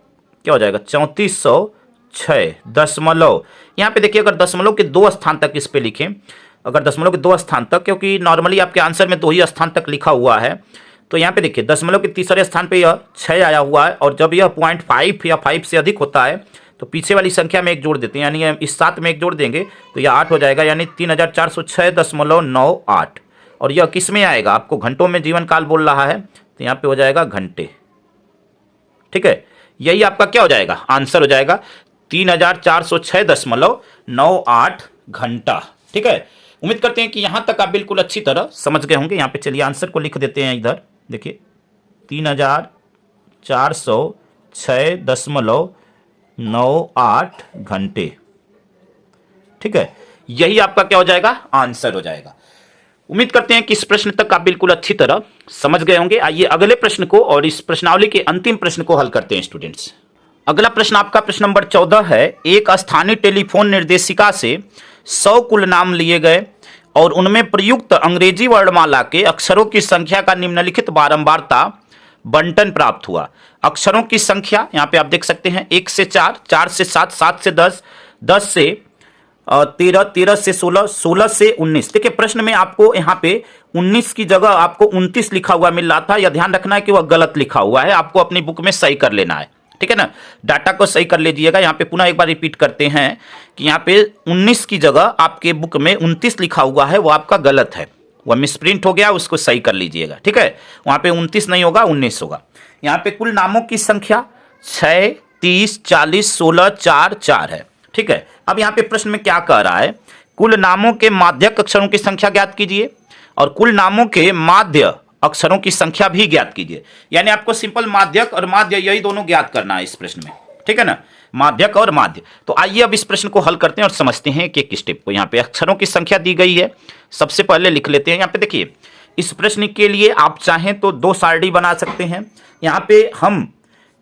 A: क्या हो जाएगा, 3406 यहाँ पे देखिए, अगर दशमलव के 2 स्थान तक इस पे लिखें, अगर दशमलव के 2 स्थान तक, क्योंकि नॉर्मली आपके आंसर में 2 ही स्थान तक लिखा हुआ है, तो यहाँ पे देखिए दशमलव के तीसरे स्थान पे यह 6 आया हुआ है, और जब यह 0.5 या 5 से अधिक होता है तो पीछे वाली संख्या में 1 जोड़ देते हैं, यानी इस 7 में 1 जोड़ देंगे तो यह 8 हो जाएगा, यानी 3406.98। और यह किस में आएगा, आपको घंटों में जीवन काल बोल रहा है, तो यहाँ पे हो जाएगा घंटे। ठीक है, यही आपका क्या हो जाएगा, आंसर हो जाएगा 3406.98 घंटा। ठीक है, उम्मीद करते हैं कि यहां तक आप बिल्कुल अच्छी तरह समझ गए होंगे। यहां पे चलिए आंसर को लिख देते हैं, इधर देखिए 3406.98 घंटे। ठीक है, यही आपका क्या हो जाएगा, आंसर हो जाएगा। उम्मीद करते हैं कि इस प्रश्न तक आप बिल्कुल अच्छी तरह समझ गए होंगे। आइए अगले प्रश्न को और इस प्रश्नावली के अंतिम प्रश्न को हल करते हैं स्टूडेंट्स। अगला प्रश्न आपका प्रश्न नंबर 14 है। एक स्थानीय टेलीफोन निर्देशिका से 100 कुल नाम लिए गए और उनमें प्रयुक्त अंग्रेजी वर्णमाला के अक्षरों की संख्या का निम्नलिखित बारंबारता बंटन प्राप्त हुआ। अक्षरों की संख्या यहाँ पे आप देख सकते हैं, 1 से 4, 4 से 7, 7 से 10, 10 से 13, 13 से 16, 16 से 19। देखिए प्रश्न में आपको यहाँ पे 19 की जगह आपको 29 लिखा हुआ मिल रहा था। यह ध्यान रखना है कि वह गलत लिखा हुआ है, आपको अपनी बुक में सही कर लेना है। ठीक है ना, डाटा को सही कर लीजिएगा। यहाँ पे पुनः एक बार रिपीट करते हैं कि यहाँ पे 19 की जगह आपके बुक में 29 लिखा हुआ है, वो आपका गलत है, वह मिसप्रिंट हो गया, उसको सही कर लीजिएगा। ठीक है, वहाँ पे 29 नहीं होगा, 19 होगा। यहाँ पे कुल नामों की संख्या 6, 30, 40, 16, 4, 4 है। ठीक है, अब यहाँ पे प्रश्न में क्या कह रहा है, कुल नामों के माध्यक अक्षरों की संख्या ज्ञात कीजिए और कुल नामों के माध्य अक्षरों की संख्या भी ज्ञात कीजिए। यानी आपको सिंपल माध्यक और माध्य यही दोनों ज्ञात करना है इस प्रश्न में। ठीक है ना, माध्यक और माध्य। तो आइए अब इस प्रश्न को हल करते हैं और समझते हैं कि एक स्टेप को। यहाँ पे अक्षरों की संख्या दी गई है, सबसे पहले लिख लेते हैं। यहाँ पे देखिए, इस प्रश्न के लिए आप चाहें तो 2 सारणी बना सकते हैं। यहाँ पे हम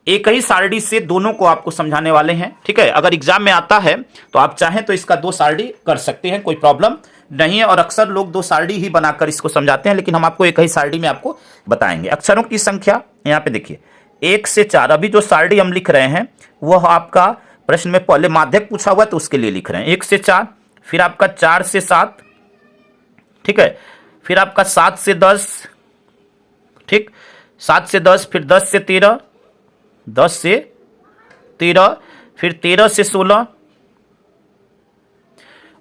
A: एक ही सारणी से दोनों को आपको समझाने वाले हैं। ठीक है, अगर एग्जाम में आता है तो आप चाहें तो इसका 2 सारणी कर सकते हैं, कोई प्रॉब्लम नहीं है। और अक्सर लोग 2 सारणी ही बनाकर इसको समझाते हैं, लेकिन हम आपको एक ही सारणी में आपको बताएंगे। अक्षरों की संख्या यहाँ पे देखिए 1 से 4। अभी जो सारणी हम लिख रहे हैं वह आपका प्रश्न में पहले माध्यक पूछा हुआ है तो उसके लिए लिख रहे हैं। 1 से 4, फिर आपका 4 से 7, ठीक है, फिर आपका 7 से 10, ठीक, 7 से 10, फिर 10 से 13, 10 से 13, फिर 13 से 16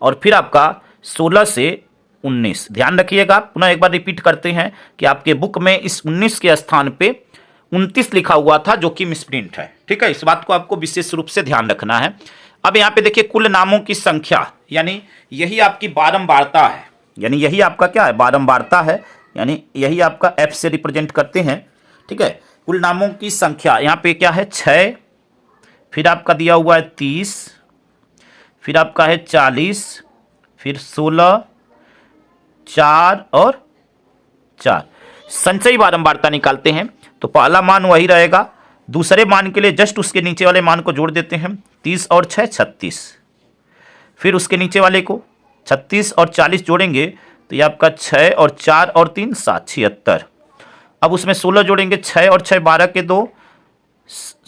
A: और फिर आपका 16 से 19। ध्यान रखिएगा, पुनः एक बार रिपीट करते हैं कि आपके बुक में इस 19 के स्थान पे 29 लिखा हुआ था, जो कि मिसप्रिंट है। ठीक है, इस बात को आपको विशेष रूप से ध्यान रखना है। अब यहाँ पे देखिए कुल नामों की संख्या, यानी यही आपकी बारंबारता है, यानी यही आपका क्या है, बारंबारता है, यानी यही आपका F से रिप्रेजेंट करते हैं। ठीक है, कुल नामों की संख्या यहाँ पे क्या है, 6, फिर आपका दिया हुआ है 30, फिर आपका है 40, फिर 16, 4 और 4। संचयी बारंबारता निकालते हैं तो पहला मान वही रहेगा, दूसरे मान के लिए जस्ट उसके नीचे वाले मान को जोड़ देते हैं, 30 और 6 36, फिर उसके नीचे वाले को 36 और 40 जोड़ेंगे तो ये आपका 6 और 4 और 3 7 76। अब उसमें 16 जोड़ेंगे, 6 और 6 12 के 2,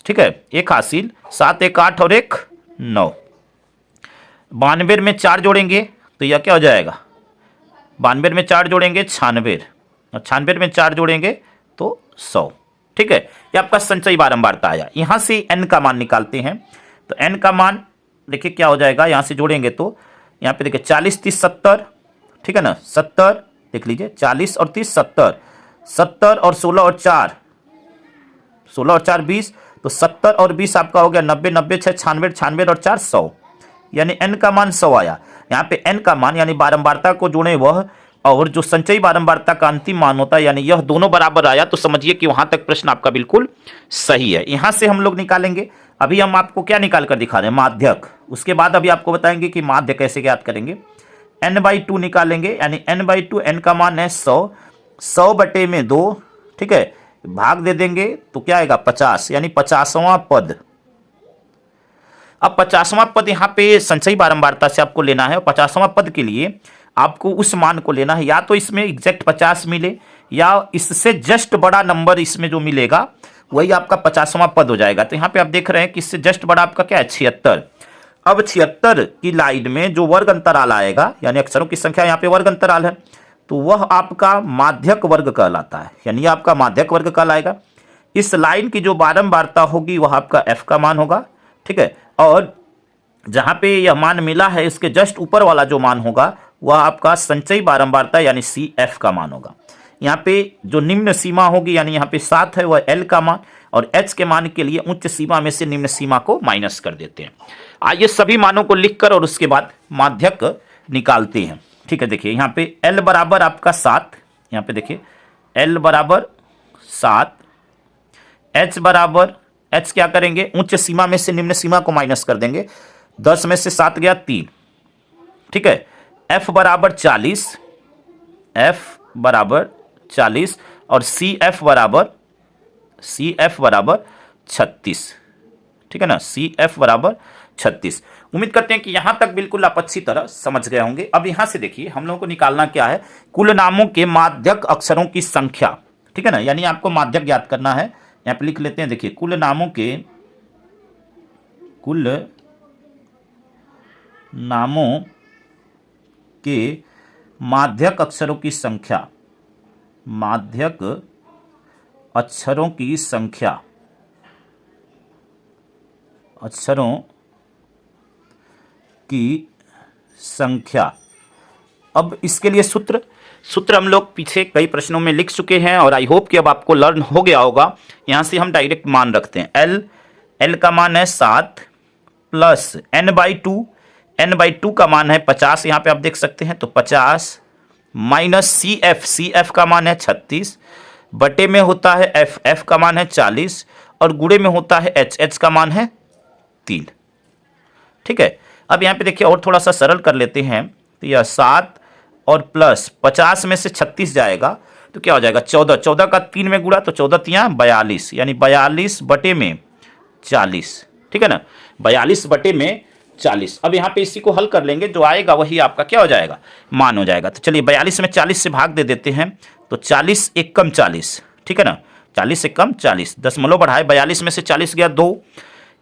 A: ठीक है, 1 हासिल, 7 1 8 और 1 9। 92 में 4 जोड़ेंगे तो यह क्या हो जाएगा, 92 में 4 जोड़ेंगे 96 और 96 में 4 जोड़ेंगे तो 100। ठीक है, ये आपका संचयी बारंबारता आया। यहाँ से n का मान निकालते हैं तो n का मान देखिए क्या हो जाएगा, यहाँ से जोड़ेंगे तो यहाँ पे देखिए 40 30 70, ठीक है ना, 70 देख लीजिए, 40 और 30 70, 70 और 16 और 4, 16 और 4 20, तो 70 और 20 आपका हो गया 90, 90 6 96, 96 और 4 100, यानी n का मान 100 आया। यहाँ पे n का मान यानी बारंबारता को जोड़े वह और जो संचयी बारंबारता का अंतिम मान होता है, यानी यह दोनों बराबर आया, तो समझिए कि वहां तक प्रश्न आपका बिल्कुल सही है। यहां से हम लोग निकालेंगे अभी हम आपको क्या निकाल कर दिखा रहे हैं, माध्यक। उसके बाद अभी आपको बताएंगे कि माध्य कैसे ज्ञात करेंगे। n/2 निकालेंगे, यानी n/2, n का मान है 100, 100 बटे में 2, ठीक है, भाग दे देंगे तो क्या आएगा 50, यानी 50वां पद। अब 50वां पद यहाँ पे संचयी बारंबारता से आपको लेना है, और 50वां पद के लिए आपको उस मान को लेना है, या तो इसमें एग्जैक्ट 50 मिले या इससे जस्ट बड़ा नंबर इसमें जो मिलेगा वही आपका 50वां पद हो जाएगा। तो यहाँ पे आप देख रहे हैं कि इससे जस्ट बड़ा आपका क्या है 76। अब 76 की लाइन में जो वर्ग अंतराल आएगा, यानी अक्षरों की संख्या यहाँ पे वर्ग अंतराल है, तो वह आपका माध्यक वर्ग कहलाता है, यानी आपका माध्यक वर्ग कहलाएगा। इस लाइन की जो बारंबारता होगी वह आपका f का मान होगा, ठीक है, और जहाँ पे यह मान मिला है इसके जस्ट ऊपर वाला जो मान होगा वह आपका संचयी बारंबारता यानी CF का मान होगा। यहाँ पे जो निम्न सीमा होगी, यानी यहाँ पे 7 है, वह L का मान, और H के मान के लिए उच्च सीमा में से निम्न सीमा को माइनस कर देते हैं। आइए सभी मानों को लिखकर और उसके बाद माध्यक निकालते हैं, ठीक है। देखिए यहाँ पे L बराबर आपका 7, यहाँ पे देखिए L बराबर 7, H बराबर, H क्या करेंगे, उच्च सीमा में से निम्न सीमा को माइनस कर देंगे, 10 में से 7 गया 3, ठीक है। F बराबर 40, F बराबर 40, और CF बराबर 36, ठीक है ना, CF बराबर 36। उम्मीद करते हैं कि यहां तक बिल्कुल आप अच्छी तरह समझ गए होंगे। अब यहां से देखिए हम लोगों को निकालना क्या है, कुल नामों के माध्यक अक्षरों की संख्या, ठीक है ना, यानी आपको माध्यक ज्ञात करना है। यहां पे लिख लेते हैं, देखिए कुल नामों के माध्यक अक्षरों की संख्या, माध्यक अक्षरों की संख्या, अक्षरों की संख्या। अब इसके लिए सूत्र हम लोग पीछे कई प्रश्नों में लिख चुके हैं, और आई होप कि अब आपको लर्न हो गया होगा। यहां से हम डायरेक्ट मान रखते हैं। L का मान है 7 प्लस n/2, n/2 का मान है 50, यहाँ पे आप देख सकते हैं, तो 50 माइनस CF का मान है 36, बटे में होता है F का मान है 40, और गुणे में होता है H का मान है 3, ठीक है। अब यहाँ पे देखिए और थोड़ा सा सरल कर लेते हैं, तो यह 7 और प्लस 50 में से 36 जाएगा तो क्या हो जाएगा 14, 14 का 3 में गुणा तो 14 तिया 42, यानी 42 बटे में 40, ठीक है ना, 42 बटे में 40। अब यहाँ पे इसी को हल कर लेंगे, जो आएगा वही आपका क्या हो जाएगा, मान हो जाएगा। तो चलिए 42 में 40 से भाग दे देते हैं, तो 40 एक कम 40, ठीक है ना, 40 एक कम 40, दशमलव बढ़ाए 42 में से 40 गया 2,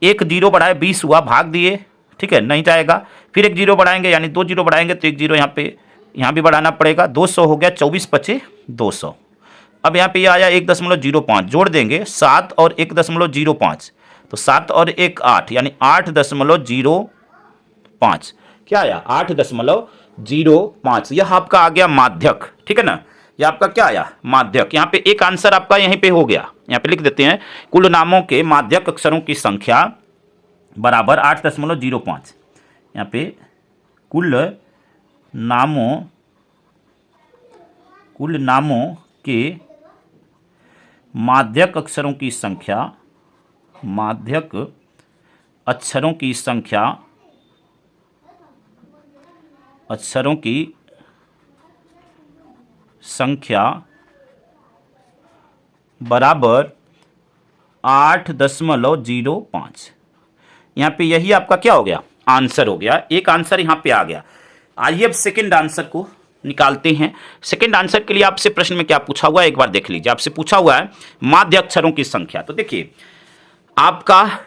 A: एक जीरो बढ़ाए 20 हुआ, भाग दिए, ठीक है, नहीं जाएगा, फिर एक जीरो बढ़ाएंगे, यानी 2 जीरो बढ़ाएंगे तो एक जीरो यहाँ भी बढ़ाना पड़ेगा, 200 हो गया, 24 पचे 200। अब यहाँ पे ये आया 1.05, जोड़ देंगे 7 और 1.05, तो 7 और 1 8, यानी 8.05, क्या आया 8.05। यह आपका आ गया माध्यक, ठीक है ना, यह आपका क्या आया माध्यक। यहाँ पे एक आंसर आपका यहीं पे हो गया, यहाँ पे लिख देते हैं कुल नामों के माध्यक अक्षरों की संख्या बराबर 8.05। यहाँ पे कुल नामों के माध्यक अक्षरों की संख्या, माध्यक अक्षरों की संख्या, अक्षरों की संख्या बराबर 8.05। यहाँ पे यही आपका क्या हो गया आंसर हो गया, एक आंसर यहाँ पे आ गया। आइए अब सेकंड आंसर को निकालते हैं। सेकंड आंसर के लिए आपसे प्रश्न में क्या पूछा हुआ है एक बार देख लीजिए। आपसे पूछा हुआ है माध्य अक्षरों की संख्या, तो देखिए आपका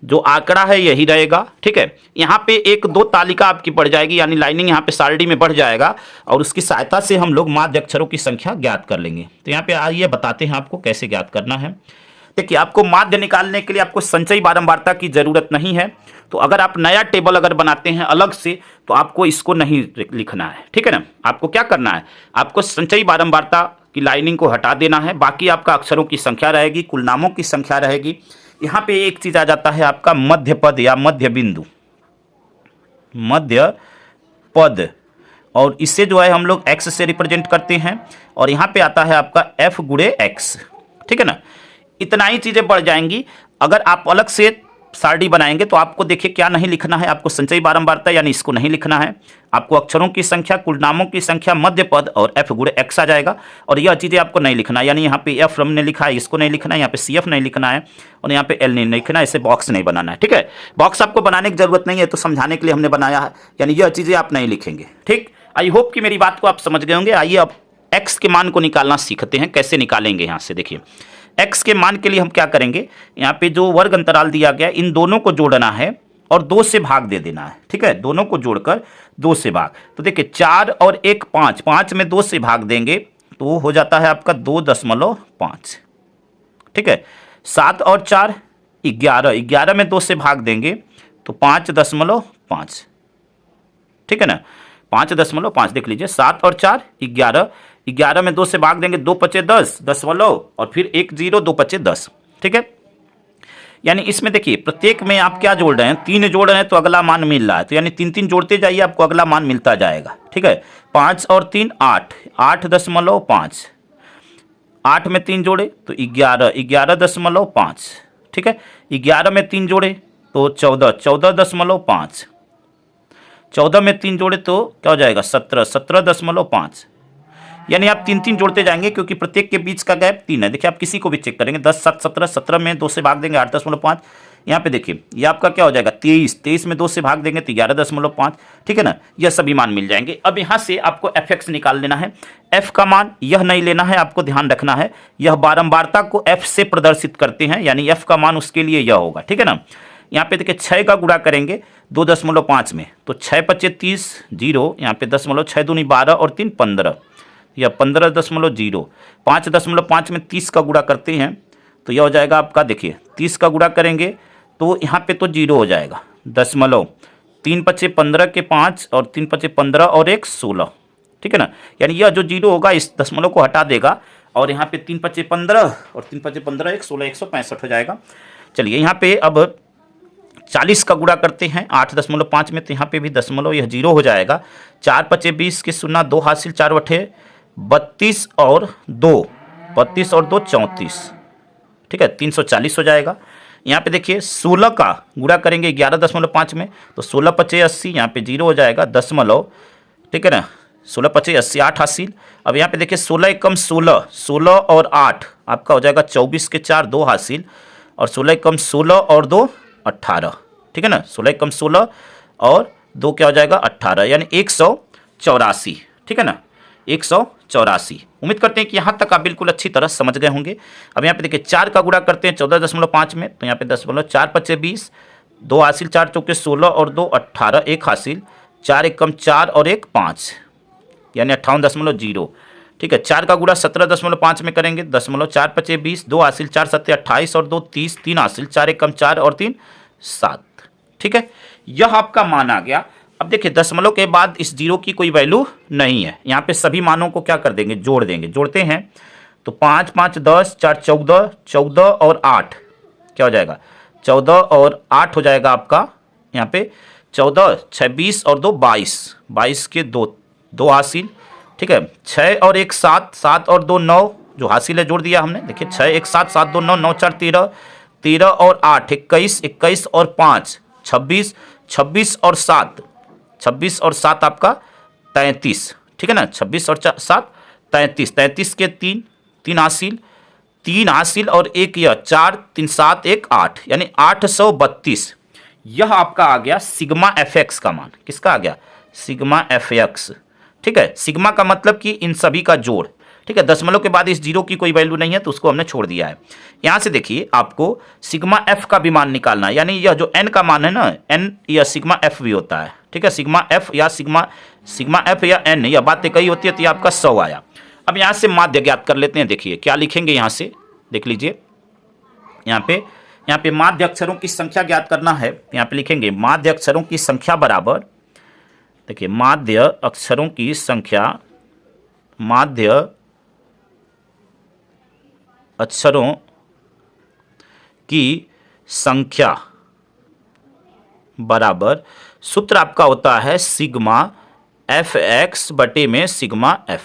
A: जो आंकड़ा है यही रहेगा, ठीक है। यहाँ पे एक दो तालिका आपकी बढ़ जाएगी, यानी लाइनिंग यहाँ पे सारणी में बढ़ जाएगा, और उसकी सहायता से हम लोग माध्य अक्षरों की संख्या ज्ञात कर लेंगे। तो यहाँ पे आइए बताते हैं आपको कैसे ज्ञात करना है। देखिए आपको माध्य निकालने के लिए आपको संचयी बारंबारता की जरूरत नहीं है, तो अगर आप नया टेबल अगर बनाते हैं अलग से तो आपको इसको नहीं लिखना है, ठीक है ना। आपको क्या करना है, आपको संचयी बारंबारता की लाइनिंग को हटा देना है, बाकी आपका अक्षरों की संख्या रहेगी, कुल नामों की संख्या रहेगी। यहाँ पे एक चीज आ जाता है आपका मध्य पद या मध्य बिंदु, मध्य पद, और इससे जो है हम लोग x से रिप्रेजेंट करते हैं, और यहाँ पे आता है आपका f गुणे x, ठीक है ना। इतना ही चीजें बढ़ जाएंगी। अगर आप अलग से सारणी बनाएंगे तो आपको देखिए क्या नहीं लिखना है, आपको संचयी बारंबारता यानी इसको नहीं लिखना है, आपको अक्षरों की संख्या, कुल नामों की संख्या, मध्य पद और f गुणे x आ जाएगा। और यह चीज़ें आपको नहीं लिखना है, यानी यहाँ पे f हमने लिखा है, इसको नहीं लिखना है, यहाँ पे CF नहीं लिखना है और यहाँ पे L नहीं लिखना है, इसे बॉक्स नहीं बनाना है। ठीक है, बॉक्स आपको बनाने की जरूरत नहीं है, तो समझाने के लिए हमने बनाया है, यानी यह चीज़ें आप नहीं लिखेंगे। ठीक, आई होप कि मेरी बात को आप समझ गए होंगे। आइए अब x के मान को निकालना सीखते हैं, कैसे निकालेंगे। यहाँ से देखिए x के मान के लिए हम क्या करेंगे, यहाँ पे जो वर्ग अंतराल दिया गया इन दोनों को जोड़ना है और 2 से भाग दे देना है। ठीक है, दोनों को जोड़कर 2 से भाग, तो देखिए 4 और 1 5, 5 में 2 से भाग देंगे तो हो जाता है आपका 2.5। ठीक है, 7 और 4 11, 11 में 2 से भाग देंगे तो 5.5। ठीक है ना, 5.5 देख लीजिए, 7 और 4 11, 11 में 2 से भाग देंगे 2 पचे 10, 10 और फिर 1 0, 2 पचे 10। ठीक है, यानी इसमें देखिए प्रत्येक में आप क्या जोड़ रहे हैं, 3 जोड़ रहे हैं तो अगला मान मिल रहा है, तो यानी 3 3 जोड़ते जाइए, आपको अगला मान मिलता जाएगा। ठीक है, 5 और 3 8, 8.5, 8 में 3 जोड़े तो 11, 11.5। ठीक है, 11 में 3 जोड़े तो 14, 14.5, 14 में 3 जोड़े तो क्या हो जाएगा 17, 17.5। यानी आप 3 3 जोड़ते जाएंगे क्योंकि प्रत्येक के बीच का गैप 3 है। देखिए आप किसी को भी चेक करेंगे, 10 7 17, 17 में 2 से भाग देंगे 8.5। यहाँ पे देखिए ये आपका क्या हो जाएगा 23, 23 में 2 से भाग देंगे तो 11.5। ठीक है ना, यह सभी मान मिल जाएंगे। अब यहाँ से आपको fx निकाल लेना है। f का मान यह नहीं लेना है, आपको ध्यान रखना है, यह बारंबारता को f से प्रदर्शित करते हैं, यानी f का मान उसके लिए यह होगा। ठीक है ना, यहाँ पे देखिए 6 का गुणा करेंगे 2.5 में तो 6 पचे 30, 0, यहाँ पे 10.6 दूनी 12 और 3 15 या 15.0, 5.5 में 30 का गुणा करते हैं तो यह हो जाएगा आपका, देखिए 30 का गुणा करेंगे तो यहाँ पे तो 0 हो जाएगा, 3 पचे 15 के 5 और 3 पचे 15 और 1 16। ठीक है ना, यानी यह जो 0 होगा इस दशमलव को हटा देगा और यहाँ पे 3 पचे 15 और 3 पचे 15 1 16, 165 हो जाएगा। चलिए यहाँ पे अब 40 का गुणा करते हैं 8.5 में तो यहाँ पे भी दशमलव यह 0 हो जाएगा। 4 पचे 20 के 0, 2 हासिल, 4 बटे 32 और 2 34। ठीक है, 340 हो जाएगा। यहाँ पे देखिए 16 का गुणा करेंगे 11.5 में तो 16 पचे 80, यहाँ पे 0 हो जाएगा दशमलव। ठीक है ना, 16 पचे 80, 8 हासिल। अब यहाँ पे देखिए 16 एकम 16, 16 और 8 आपका हो जाएगा 24 के 4, 2 हासिल और 16 एकम 16 और 2 18। ठीक है ना, 16 एकम 16 और 2 क्या हो जाएगा 18, यानी 184। ठीक है ना, 184। उम्मीद करते हैं कि यहाँ तक आप बिल्कुल अच्छी तरह समझ गए होंगे। अब यहाँ पे देखिए 4 का गुणा करते हैं 14.5 में तो यहाँ पे 10.4 पचे 20, 2 हासिल, 4 चौके 16 और 2 18, 1 हासिल, 4 एकम 4 और 1 5, यानी 58.0। ठीक है, 4 का गुणा 17.5 में करेंगे 4 पचे 20, 2 हासिल, 4 सत्ते 28 और 2 30, 3 हासिल, 4 एकम 4 और 3 7। ठीक है, यह आपका मान आ गया। अब देखिए दशमलव के बाद इस 0 की कोई वैल्यू नहीं है, यहाँ पे सभी मानों को क्या कर देंगे, जोड़ देंगे। जोड़ते हैं तो 5 5 10, 4 14, 14 और 8 क्या हो जाएगा 14 और 8 हो जाएगा आपका, यहाँ पे 14 26 और 2 22, 22 के 2 हासिल। ठीक है, 6 और 1 7, 7 और 2 9 जो हासिल है जोड़ दिया हमने। देखिए 6 1 7, 7 2 9, 9 4 13, 13 और 8 21, 21 और 5 26, 26 और 7, 26 और 7 आपका 33। ठीक है ना, 26 और 7 33, 33 के 3 हासिल, 3 हासिल और 1 यह 4 3 7 1 8, यानी 832। यह आपका आ गया सिग्मा fx का मान। किसका आ गया, सिग्मा fx। ठीक है, सिग्मा का मतलब कि इन सभी का जोड़। ठीक है, दशमलव के बाद इस 0 की कोई वैल्यू नहीं है तो उसको हमने छोड़ दिया है। यहाँ से देखिए आपको सिग्मा f का भी मान निकालना है, यानी यह जो n का मान है ना, n या सिग्मा f भी होता है। ठीक है, सिग्मा f या सिग्मा f या n, यह बात कही होती है तो ये आपका 100 आया। अब यहाँ से माध्य ज्ञात कर लेते हैं। देखिए क्या लिखेंगे, यहाँ से देख लीजिए, यहाँ पे माध्य अक्षरों की संख्या ज्ञात करना है। यहाँ पे लिखेंगे माध्य अक्षरों की संख्या बराबर, देखिए माध्य अक्षरों की संख्या, माध्य अक्षरों की संख्या बराबर, सूत्र आपका होता है सिग्मा fx बटे में सिग्मा f।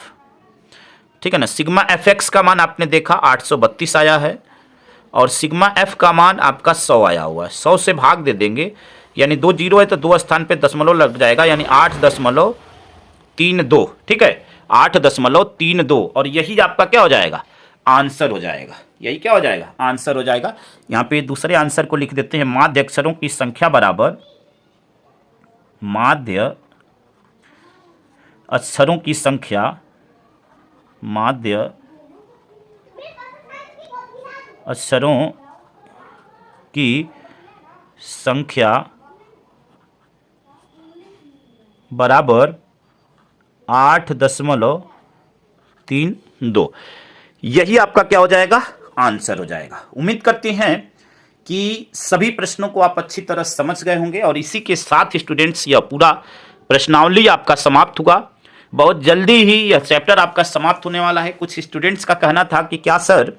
A: ठीक है ना, सिग्मा fx का मान आपने देखा 832 आया है और सिग्मा एफ का मान आपका 100 आया हुआ है। 100 से भाग दे देंगे, यानी 2 जीरो है तो 2 स्थान पे दशमलव लग जाएगा, यानी 8.32। ठीक है, 8.32, और यही आपका क्या हो जाएगा, आंसर हो जाएगा। यही क्या हो जाएगा, आंसर हो जाएगा। यहाँ पे दूसरे आंसर को लिख देते हैं, माध्य अक्षरों की संख्या बराबर माध्य अक्षरों की संख्या, माध्य अक्षरों की संख्या बराबर 8.32। यही आपका क्या हो जाएगा, आंसर हो जाएगा। उम्मीद करते हैं कि सभी प्रश्नों को आप अच्छी तरह समझ गए होंगे, और इसी के साथ स्टूडेंट्स यह पूरा प्रश्नावली आपका समाप्त हुआ। बहुत जल्दी ही यह चैप्टर आपका समाप्त होने वाला है। कुछ स्टूडेंट्स का कहना था कि क्या सर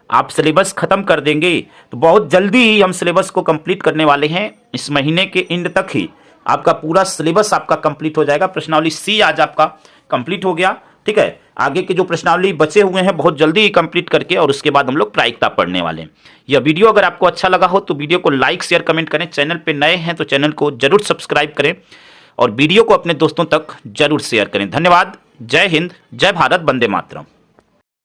A: आप सिलेबस खत्म कर देंगे, तो बहुत जल्दी ही हम सिलेबस को कंप्लीट करने वाले हैं। इस महीने के एंड तक ही आपका पूरा सिलेबस आपका कंप्लीट हो जाएगा। प्रश्नावली सी आज आपका कंप्लीट हो गया। ठीक है, आगे के जो प्रश्नावली बचे हुए हैं बहुत जल्दी ही कंप्लीट करके, और उसके बाद हम लोग प्रायिकता पढ़ने वाले हैं। यह वीडियो अगर आपको अच्छा लगा हो तो वीडियो को लाइक शेयर कमेंट करें। चैनल पे नए हैं तो चैनल को जरूर सब्सक्राइब करें, और वीडियो को अपने दोस्तों तक जरूर शेयर करें। धन्यवाद। जय हिंद, जय भारत, वंदे मातरम।